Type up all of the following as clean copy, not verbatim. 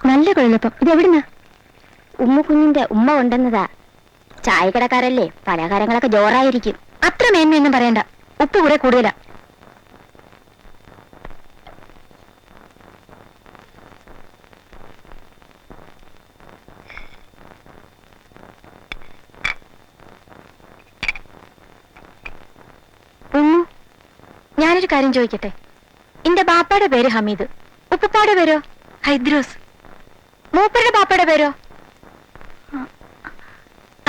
നല്ല കൊഴലപ്പം. ഇത് എവിടുന്നാ? ഉമ്മുകുഞ്ഞിന്റെ ഉമ്മ കൊണ്ടുവന്നതാ. ചായക്കടക്കാരല്ലേ, പലഹാരങ്ങളൊക്കെ ജോറായിരിക്കും. അത്ര മേന്മയൊന്നും പറയണ്ട, ഉപ്പ് കുറെ കൂടുതലാ. ഞാനൊരു കാര്യം ചോദിക്കട്ടെ? എന്റെ ബാപ്പയുടെ പേര് ഹമീദ്, ഉപ്പപ്പാടെ പേരോ ഹൈദ്രോസ്, മൂപ്പരുടെ ബാപ്പയുടെ പേരോ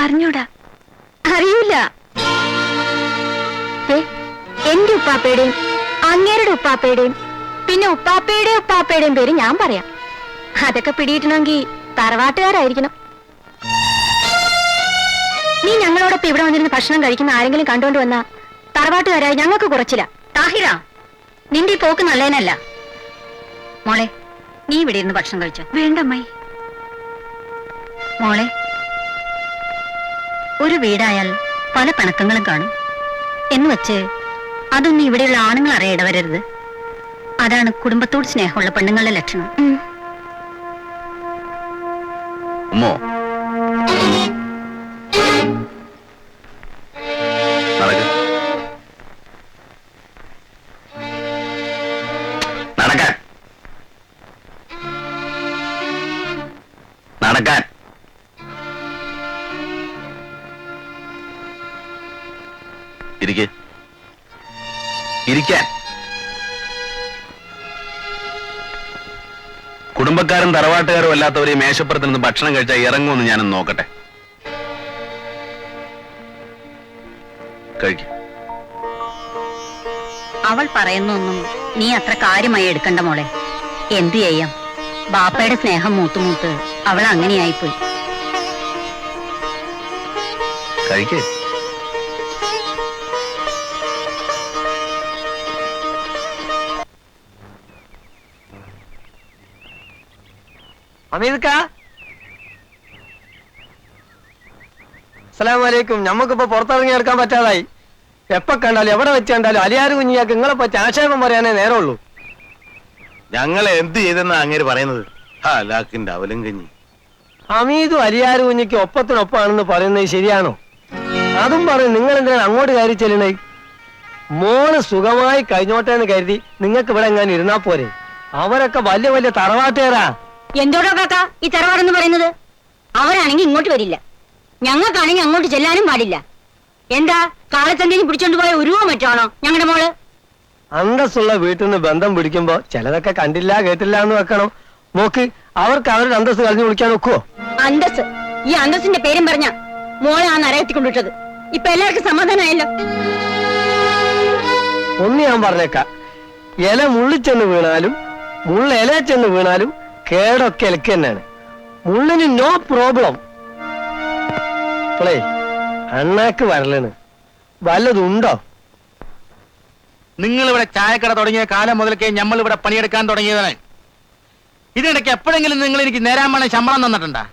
അറിഞ്ഞൂടാ. അറിയൂല. എന്റെ ഉപ്പാപ്പയുടെയും അങ്ങേരുടെ ഉപ്പാപ്പയുടെയും പിന്നെ ഉപ്പാപ്പയുടെയും ഉപ്പാപ്പയുടെയും പേര് ഞാൻ പറയാം. അതൊക്കെ പിടിയിട്ടണമെങ്കിൽ തറവാട്ടുകാരായിരിക്കണം. നീ ഞങ്ങളോടൊപ്പം ഇവിടെ വന്നിരുന്ന് ഭക്ഷണം കഴിക്കുന്ന ആരെങ്കിലും കണ്ടുകൊണ്ട് വന്നാ തറവാട്ടുകാരായി ഞങ്ങൾക്ക് കുറച്ചില്ല. താഹിറ, നിന്റെ ഈ പോക്ക് നല്ലതിനല്ല. മോളെ, നീ ഇവിടെ ഇരുന്ന് ഭക്ഷണം കഴിച്ചോ? വേണ്ടമ്മായി. മോളെ, ഒരു വീടായാൽ പല പിണക്കങ്ങളും കാണും എന്ന് വെച്ച് അതൊന്നും ഇവിടെയുള്ള ആണുങ്ങൾ അറിയാൻ ഇടവരരുത്. അതാണ് കുടുംബത്തോട് സ്നേഹമുള്ള പെണ്ണുങ്ങളുടെ ലക്ഷണം. നടക്കാൻ ഇരിക്കാൻ. കുടുംബക്കാരും തറവാട്ടുകാരും അല്ലാത്തവർ ഈ മേശപ്പുറത്ത് നിന്ന് ഭക്ഷണം കഴിച്ചാൽ ഇറങ്ങുമെന്ന് ഞാനൊന്ന് നോക്കട്ടെ. കഴിക്ക. അവൾ പറയുന്നൊന്നും നീ അത്ര കാര്യമായി എടുക്കണ്ട മോളെ. എന്തു ചെയ്യാം, ബാപ്പയുടെ സ്നേഹം മൂത്തുമൂത്ത് അവൾ അങ്ങനെയായിപ്പോയി. കഴിക്കേ. അസ്സലാമലൈക്കും. ഞമ്മക്കിപ്പോ പുറത്തിറങ്ങി എടുക്കാൻ പറ്റാതായി. എപ്പോ കണ്ടാലും എവിടെ വെച്ച് കണ്ടാലും അലിയാര് കുഞ്ഞിയാക്ക് നിങ്ങളെ പറ്റി ആക്ഷേപം പറയാനേ നേരമുള്ളൂ. ഞങ്ങളെ എന്ത് ചെയ്തെന്നാ അങ്ങേര് പറയുന്നത്? ലാക്കിന്റെ അവലും കഞ്ഞി. ഹമീദും അലിയാര് കുഞ്ഞിക്ക് ഒപ്പത്തിനൊപ്പാണെന്ന് പറയുന്നത് ശരിയാണോ? അതും പറയും നിങ്ങൾ എന്തിനാണ് അങ്ങോട്ട് കയറി ചെല്ലണേ? മോള് സുഖമായി കഴിഞ്ഞോട്ടെന്ന് കരുതി നിങ്ങൾക്ക് ഇവിടെ എങ്ങനെ ഇരുന്നാ പോരെ? അവരൊക്കെ വലിയ വലിയ തറവാട്ടുകാരാ. എന്തോടോ കാക്ക ഈ തറവാടെന്ന് പറയുന്നത്? അവരാണെങ്കിൽ ഇങ്ങോട്ട് വരില്ല, ഞങ്ങൾക്കാണെങ്കിൽ അങ്ങോട്ട് ചെല്ലാനും പാടില്ല. എന്താ കാളച്ചന്തേനി പിടിച്ചോണ്ട് പോയ ഉരുവോ മറ്റാണോ ഞങ്ങളുടെ മോള്? അന്തസ്സുള്ള വീട്ടിൽ നിന്ന് ബന്ധം പിടിക്കുമ്പോ ചിലതൊക്കെ കണ്ടില്ല കേട്ടില്ല എന്ന് വെക്കണം. നോക്ക്, അവർക്ക് അവരുടെ അന്തസ് കളഞ്ഞു വിളിക്കാൻ നോക്കുവോ? അന്തസ്, ഈ അന്തസ്സിന്റെ പേരും പറഞ്ഞ മോളെ ആ നരകത്തിക്കൊണ്ടിട്ടത്. ഇപ്പൊ എല്ലാവർക്കും സമാധാനമായല്ലോ. ഒന്ന് ഞാൻ പറഞ്ഞേക്കാം, ഇല മുള്ളിച്ചെന്ന് വീണാലും മുള്ള ഇല ചെന്ന് വീണാലും കേടൊക്കെ ഇലക്ക് തന്നെയാണ്. മുള്ളിന് നോ പ്രോബ്ലം. അണ്ണാക്ക് വരലാണ് വല്ലതുണ്ടോ? നിങ്ങൾ ഇവിടെ ചായക്കട തുടങ്ങിയ കാലം മുതൽക്കേ നമ്മൾ ഇവിടെ പണിയെടുക്കാൻ തുടങ്ങിയതാണ്. ഇതിനിടയ്ക്ക് എപ്പോഴെങ്കിലും നിങ്ങൾ എനിക്ക് നേരാമണം ശമ്പളം തന്നിട്ടുണ്ടാ?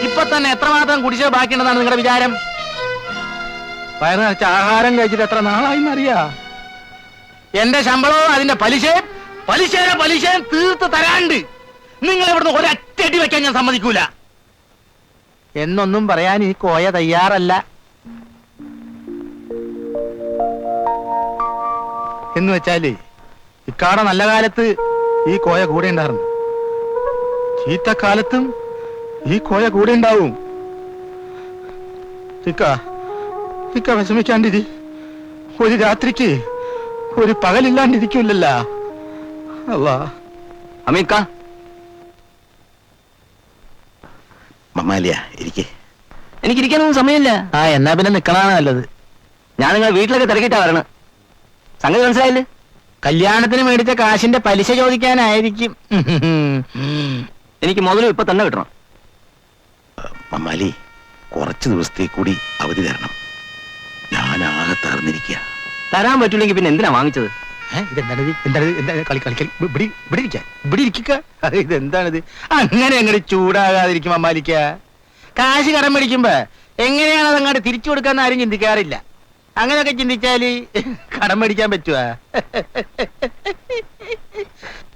ഇപ്പൊ തന്നെ എത്രമാത്രം കുടിശ്ശിക ബാക്കിയുണ്ടെന്നാണ് നിങ്ങളുടെ വിചാരം? വയറ് നിറച്ച ആഹാരം കഴിച്ചിട്ട് എത്ര നാളായിന്നറിയാ? എന്റെ ശമ്പളവും അതിന്റെ പലിശയും തീർത്ത് തരാണ്ട് നിങ്ങൾ ഇവിടുന്ന് ഒരറ്റടി വെക്കാൻ ഞാൻ സമ്മതിക്കൂല. എന്നൊന്നും പറയാൻ ഈ കോയ തയ്യാറല്ല. എന്ന് വെച്ചാല് ഇക്കാടെ നല്ല കാലത്ത് ഈ കോയ കൂടെ ഉണ്ടായിരുന്നു, ചീത്തക്കാലത്തും ഈ കോയ കൂടെ ഉണ്ടാവും. ഇക്ക വിഷമിക്കാണ്ടിരി. ഒരു രാത്രിക്ക് ഒരു പകലില്ലാണ്ടിരിക്കൂലല്ല. അമീക്ക മമ്മാലിയ ഇരിക്കേ. എനിക്കിരിക്കാനൊന്നും സമയമില്ല. എന്നാ പിന്നെ നിക്കണാണ് നല്ലത്. ഞാൻ നിങ്ങൾ വീട്ടിലൊക്കെ തിരക്കിട്ടാ വരണം. സംഗതി മനസ്സിലായില്ലേ? കല്യാണത്തിന് മേടിച്ച കാശിന്റെ പലിശ ചോദിക്കാനായിരിക്കും. എനിക്ക് മുതലും ഇപ്പൊ തന്നെ കിട്ടണം. മമ്മാലി, കുറച്ച് ദിവസത്തേക്ക് കൂടി അവധി തരണം. ഞാൻ ആകെ തകർന്നിരിക്കുക. തരാൻ പറ്റൂലെങ്കിൽ പിന്നെ എന്തിനാ വാങ്ങിച്ചത്? ഇതെന്താണിത്? അങ്ങനെ അങ്ങോട്ട് ചൂടാകാതിരിക്കും അമ്മാലിക്ക. കാശ് കടം മേടിക്കുമ്പോ എങ്ങനെയാണ് അതങ്ങോട്ട് തിരിച്ചു കൊടുക്കാന്ന് ആരും ചിന്തിക്കാറില്ല. അങ്ങനെയൊക്കെ ചിന്തിച്ചാല് കടം മേടിക്കാൻ പറ്റുവാ?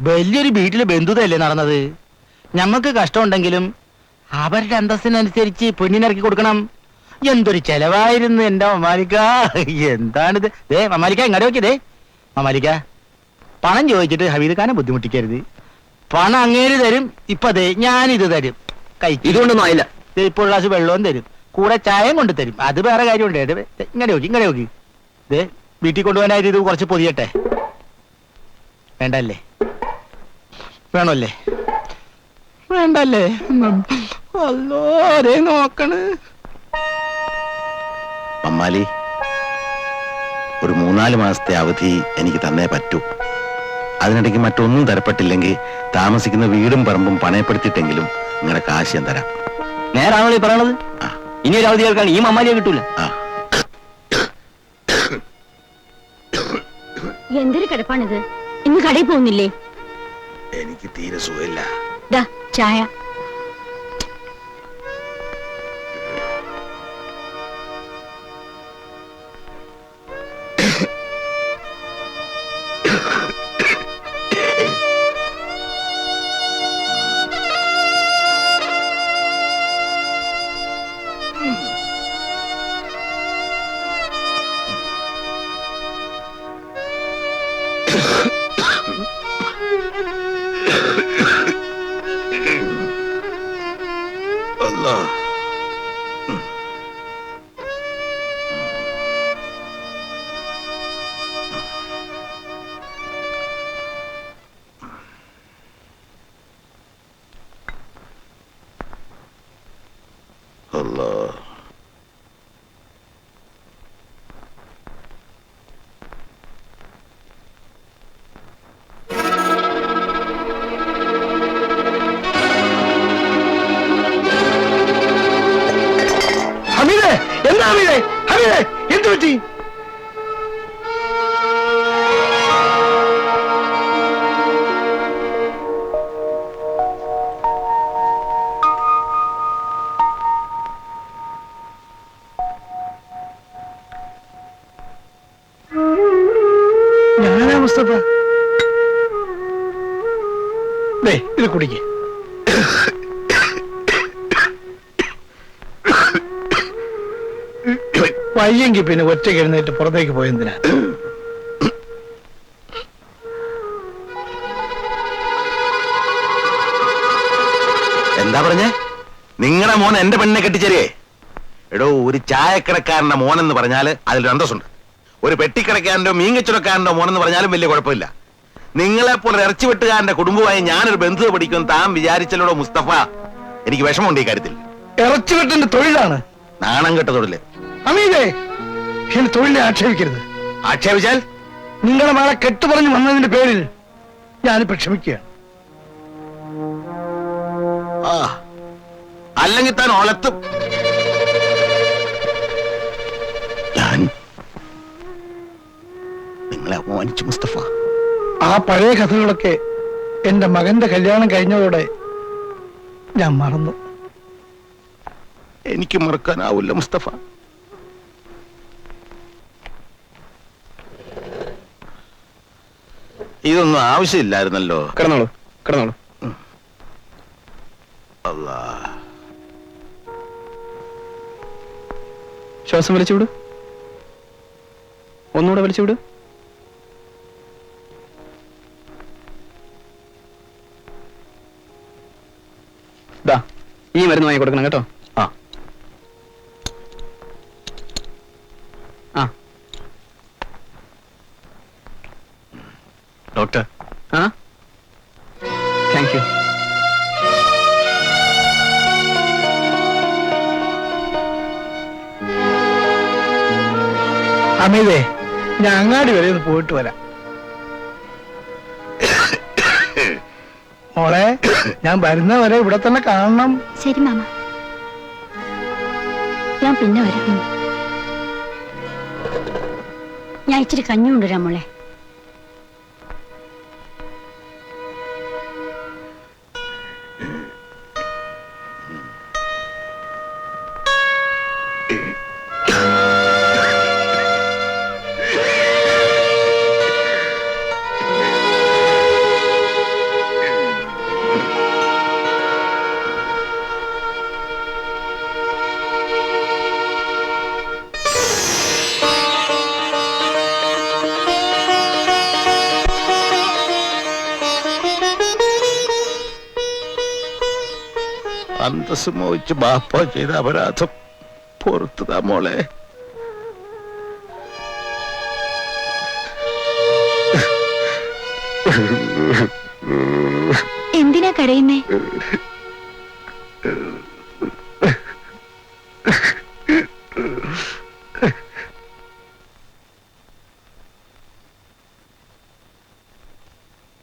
വലിയൊരു വീട്ടിലെ ബന്ധുതയല്ലേ നടന്നത്? ഞമ്മക്ക് കഷ്ടമുണ്ടെങ്കിലും അവരുടെ അന്തസ്സിനനുസരിച്ച് പെണ്ണിനിറക്കി കൊടുക്കണം. എന്തൊരു ചെലവായിരുന്നു എന്റെ മമാലിക്ക. എന്താണിത്? ദേ മമാലിക്ക ഇങ്ങടെ നോക്കിയതേ. മമാലിക്ക, പണം ചോദിച്ചിട്ട് ഹമീദ് ഖാനെ ബുദ്ധിമുട്ടിക്കരുത്. പണം അങ്ങേര് തരും. ഇപ്പൊ ദേ ഞാനിത് തരും. ഇതുകൊണ്ടൊന്നും ആയില്ല. ഇപ്പോൾ ഗ്ലാസ് വെള്ളവും തരും, കൂടെ ചായയും കൊണ്ട് തരും. അത് വേറെ കാര്യമുണ്ട്. ഇങ്ങനെ നോക്കി ദേ വീട്ടിൽ കൊണ്ടുപോകാനായിട്ട് ഇത് കുറച്ച് പൊതിയട്ടെ. വേണ്ടല്ലേ? വേണമല്ലേ? വേണ്ടല്ലേ? അല്ലോ അതേ നോക്കണ്. മമ്മാലി, ഒരു 3-4 മാസത്തെ അവധി എനിക്ക് തന്നേ പറ്റൂ. അതിനിടയ്ക്ക് മറ്റൊന്നും തരപ്പെട്ടില്ലെങ്കിൽ താമസിക്കുന്ന വീടും പറമ്പും പണയപ്പെടുത്തിയിട്ടെങ്കിലും നിങ്ങളുടെ കാശ് ഞാൻ തരാം. നേരാണല്ലോ ഈ പറയണത്. ഇനി ഒരു അവധി കേൾക്കാൻ ഈ മമ്മാലിയെ കിട്ടൂല. എന്തൊരു കിടപ്പാണിത്? ഇന്ന് കടയിൽ പോകുന്നില്ലേ? എനിക്ക് തീരെ സുഖമില്ല. ദാ ചായ. എന്ത് പറ്റി? ഞാനാ മുസ്തഫ. ഇത് കുടിക്ക്. വയ്യെങ്കിൽ പിന്നെ ഒറ്റയ്ക്ക് എഴുന്നേറ്റ് പുറത്തേക്ക് പോയെന്തിനാ? എന്താ പറഞ്ഞേ? നിങ്ങളുടെ മോൻ എന്റെ പെണ്ണിനെ കെട്ടിച്ചേരേ? എടോ, ഒരു ചായക്കടക്കാരന്റെ മോനെന്ന് പറഞ്ഞാല് അതിൽ അന്തസ്സുണ്ട്. ഒരു പെട്ടിക്കടക്കാരന്റെ മീൻകച്ചവടക്കാരന്റെ മോനെന്ന് പറഞ്ഞാലും വലിയ കുഴപ്പമില്ല. നിങ്ങളെപ്പോലെ ഇറച്ചി വെട്ടുകാരന്റെ കുടുംബമായി ഞാനൊരു ബന്ധുത പഠിക്കും താൻ വിചാരിച്ചല്ലോ മുസ്തഫ. എനിക്ക് വിഷമമുണ്ട് ഈ കാര്യത്തിൽ. ഇറച്ചി വെട്ടിന്റെ തൊഴിലാണ്. നാണം കെട്ട തൊഴില്. അമീതേ, എന്റെ തൊഴിലിനെ ആക്ഷേപിക്കരുത്. ആക്ഷേപിച്ചാൽ നിങ്ങളുടെ മകളെ കെട്ടുപറഞ്ഞു വന്നതിന്റെ പേരിൽ ഞാനിപ്പോ ക്ഷമിക്കുകയാണ്. അല്ലെങ്കിൽ താൻ ഒലത്തും. ഞാൻ നിങ്ങളെ അപമാനിച്ചു മുസ്തഫ. ആ പഴയ കഥകളൊക്കെ എന്റെ മകന്റെ കല്യാണം കഴിഞ്ഞതോടെ ഞാൻ മറന്നു. എനിക്ക് മറക്കാനാവില്ല മുസ്തഫ. ഇതൊന്നും ആവശ്യമില്ലായിരുന്നല്ലോ. കിടന്നോളൂ, കിടന്നോളൂ. അല്ലാ, ശ്വാസം വലിച്ചുവിട്. ഒന്നുകൂടെ വലിച്ചുവിട്. ഈ മരുന്ന് വാങ്ങി കൊടുക്കണം കേട്ടോ. ഡോക്ടർ. Thank you. അമീതേ, ഞാൻ അങ്ങാടി വരെ ഒന്ന് പോയിട്ട് വരാം. മോളെ, ഞാൻ വരുന്ന വരെ ഇവിടെ തന്നെ കാണണം. ശരി മാമ, ഞാൻ പിന്നെ വരാം. ഞാൻ ഇച്ചിരി കഞ്ഞി കൊണ്ടുവരാം മോളെ. അന്തസ് മോഹിച്ച് ബാപ്പ ചെയ്ത അപരാധം പുറത്തുതാ മോളെ. എന്തിനാ കരയുന്നേ?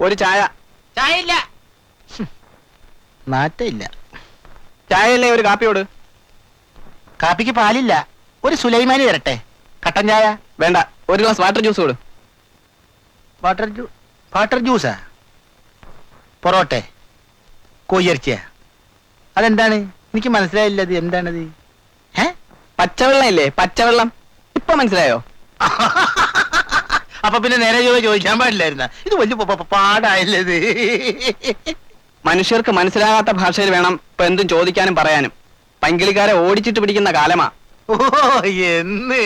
ഒരു ചായ. ചായ ഇല്ല. നാട്ടില്ല. ചായയല്ലേ ഒരു കാപ്പിയോട്. കാപ്പിക്ക് പാലില്ല. ഒരു സുലൈമാനി തരട്ടെ. കട്ടൻ ചായ വേണ്ട, ഒരു ഗ്ലാസ് വാട്ടർ ജ്യൂസ് കൊടു. വാട്ടർ ജ്യൂസാ? പൊറോട്ടെ കോഴിയിറച്ചിയാ? അതെന്താണ്? എനിക്ക് മനസ്സിലായില്ല. അത് എന്താണത്? പച്ചവെള്ളം ഇല്ലേ, പച്ചവെള്ളം. ഇപ്പൊ മനസ്സിലായോ? അപ്പൊ പിന്നെ നേരെ ചോദിക്കാൻ പാടില്ലായിരുന്ന? ഇത് വലിയ പാടായല്ലേ ഇത്. മനുഷ്യർക്ക് മനസ്സിലാകാത്ത ഭാഷയിൽ വേണം ഇപ്പൊ എന്തും ചോദിക്കാനും പറയാനും. പങ്കിളിക്കാരെ ഓടിച്ചിട്ട് പിടിക്കുന്ന കാലമാ. ഓ എന്ന്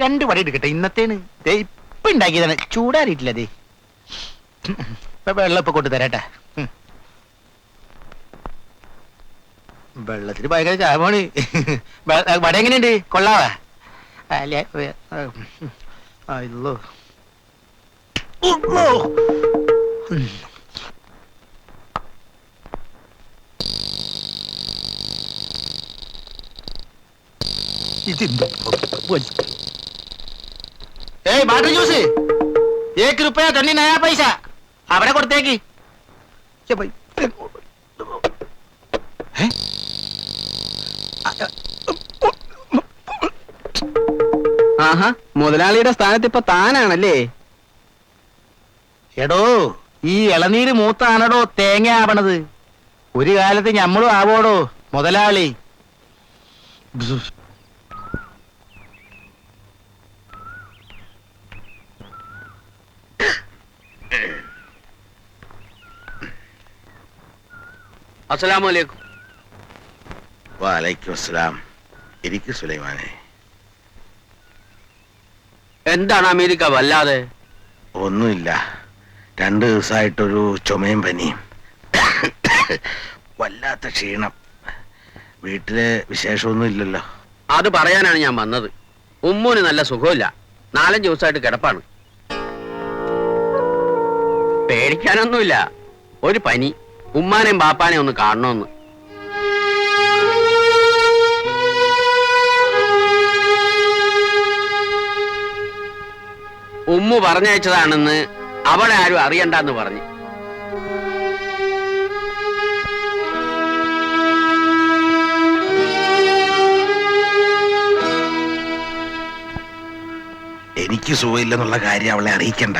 2 വടി എടുക്കട്ടെ. ഇന്നത്തേന് ഇപ്പൊ ഉണ്ടാക്കിയതാണ്, ചൂടാറിയിട്ടില്ല. അതേ വെള്ളം ഇപ്പൊ കൊണ്ടു തരാട്ടെ. വെള്ളത്തിന് ഭയങ്കര ചാമാണ്. വട എങ്ങനെയുണ്ട്? കൊള്ളാവാ? അല്ലേ അല്ലോ. വാട്ടർ ജ്യൂസ് 1 रुपया 99 പൈസ അവിടെ കൊടുത്തേക്ക്. ആഹാ, മുതലാളിയുടെ സ്ഥാനത്ത് ഇപ്പൊ താനാണല്ലേ? എടോ, ഈ ഇളനീര് മൂത്താണടോ തേങ്ങ ആവണത്. ഒരു കാലത്ത് ഞമ്മളും ആവോടോ മുതലാളി. അസ്സലാമലൈക്കും. വാലൈക്കും അസ്സലാം. ഇരിക്കു സുലൈമാനെ. എന്താണ് അമേരിക്ക വല്ലാതെ? ഒന്നുമില്ല, 2 ദിവസമായിട്ടൊരു ചുമയും പനിയും, വല്ലാത്ത ക്ഷീണം. വീട്ടില് വിശേഷമൊന്നും ഇല്ലല്ലോ. അത് പറയാനാണ് ഞാൻ വന്നത്. ഉമ്മൂന് നല്ല സുഖമില്ല, 4-5 ദിവസമായിട്ട് കിടപ്പാണ്. പേടിക്കാനൊന്നുമില്ല, ഒരു പനി. ഉമ്മാനെയും ബാപ്പാനെയും ഒന്ന് കാണണമെന്ന്. ഉമ്മു പറഞ്ഞയച്ചതാണെന്ന് അവിടെ ആരും അറിയണ്ടെന്ന് പറഞ്ഞു. എനിക്ക് സുഖമില്ലെന്നുള്ള കാര്യം അവളെ അറിയിക്കണ്ട.